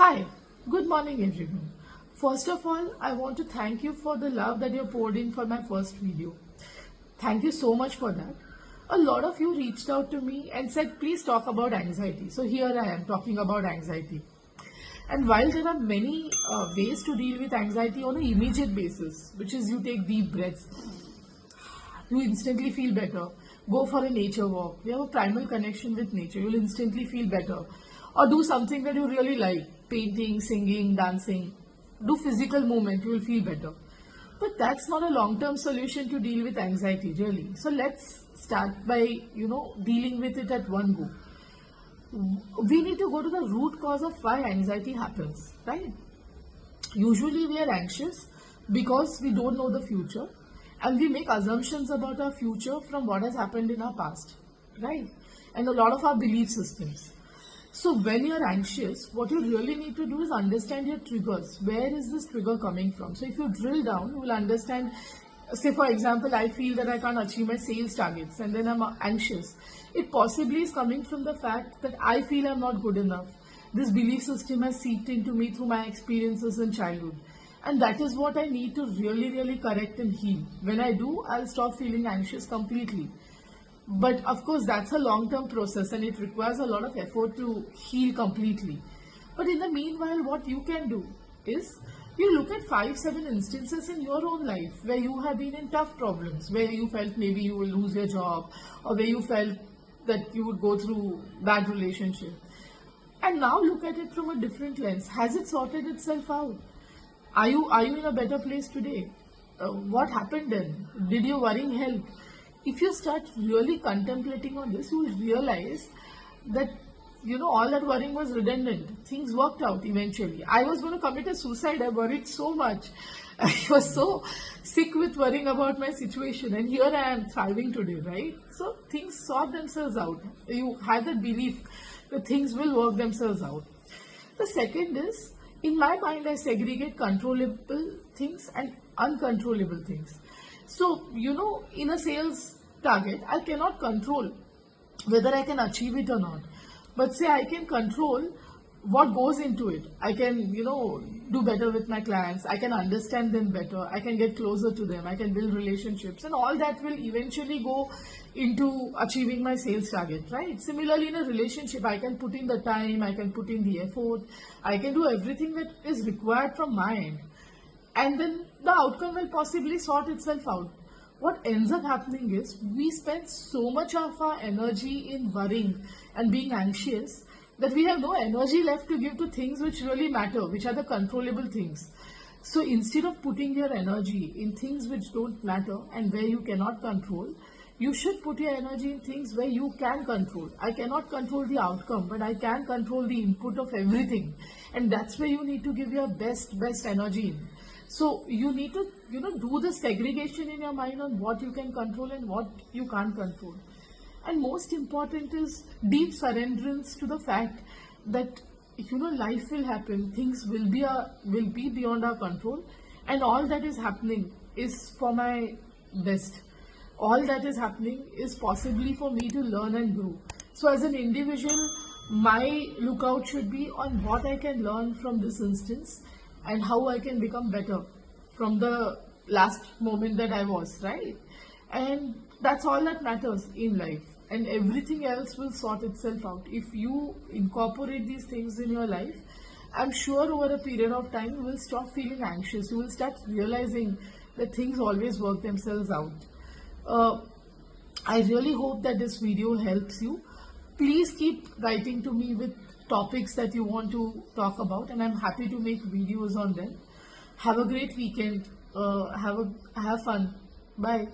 Hi, good morning everyone. First of all, I want to thank you for the love that you poured in for my first video. Thank you so much for that. A lot of you reached out to me and said, please talk about anxiety. So here I am talking about anxiety. And while there are many ways to deal with anxiety on an immediate basis, which is you take deep breaths, you instantly feel better. Go for a nature walk. You have a primal connection with nature. You'll instantly feel better. Or do something that you really like painting, singing, dancing. Do physical movement. You will feel better. But that's not a long term solution to deal with anxiety, really. So let's start by, dealing with it at one go. We need to go to the root cause of why anxiety happens, right? Usually we are anxious because we don't know the future and we make assumptions about our future from what has happened in our past, right? And a lot of our belief systems. So when you're anxious, what you really need to do is understand your triggers. Where is this trigger coming from? So if you drill down, you will understand. Say for example, I feel that I can't achieve my sales targets and then I'm anxious. It possibly is coming from the fact that I feel I'm not good enough. This belief system has seeped into me through my experiences in childhood. And that is what I need to really, really correct and heal. When I do, I'll stop feeling anxious completely. But of course, that's a long term process and it requires a lot of effort to heal completely. But in the meanwhile, what you can do is you look at 5, 7 instances in your own life where you have been in tough problems, where you felt maybe you will lose your job, or where you felt that you would go through bad relationship. And now look at it from a different lens. Has it sorted itself out? Are you in a better place today? What happened then? Did your worrying help? If you start really contemplating on this, you will realize that all that worrying was redundant. Things worked out eventually. I was going to commit a suicide. I worried so much. I was so sick with worrying about my situation, and here I am thriving today, right? So things sort themselves out. You have that belief that things will work themselves out. The second is, in my mind, I segregate controllable things and uncontrollable things. So, in a sales target, I cannot control whether I can achieve it or not. But say I can control what goes into it. I can, do better with my clients. I can understand them better. I can get closer to them. I can build relationships. And all that will eventually go into achieving my sales target, right? Similarly, in a relationship, I can put in the time, I can put in the effort. I can do everything that is required from my end. And then the outcome will possibly sort itself out. What ends up happening is we spend so much of our energy in worrying and being anxious that we have no energy left to give to things which really matter, which are the controllable things. So instead of putting your energy in things which don't matter and where you cannot control, you should put your energy in things where you can control. I cannot control the outcome, but I can control the input of everything. And that's where you need to give your best energy in. So you need to, do the segregation in your mind on what you can control and what you can't control. And most important is deep surrenderance to the fact that, life will happen, things will be beyond our control, and all that is happening is for my best. All that is happening is possibly for me to learn and grow. So as an individual, my lookout should be on what I can learn from this instance and how I can become better from the last moment that I was, right? And that's all that matters in life. And everything else will sort itself out. If you incorporate these things in your life, I'm sure over a period of time you will stop feeling anxious. You will start realizing that things always work themselves out. I really hope that this video helps you. Please keep writing to me with topics that you want to talk about, and I'm happy to make videos on them. Have a great weekend. Have fun. Bye.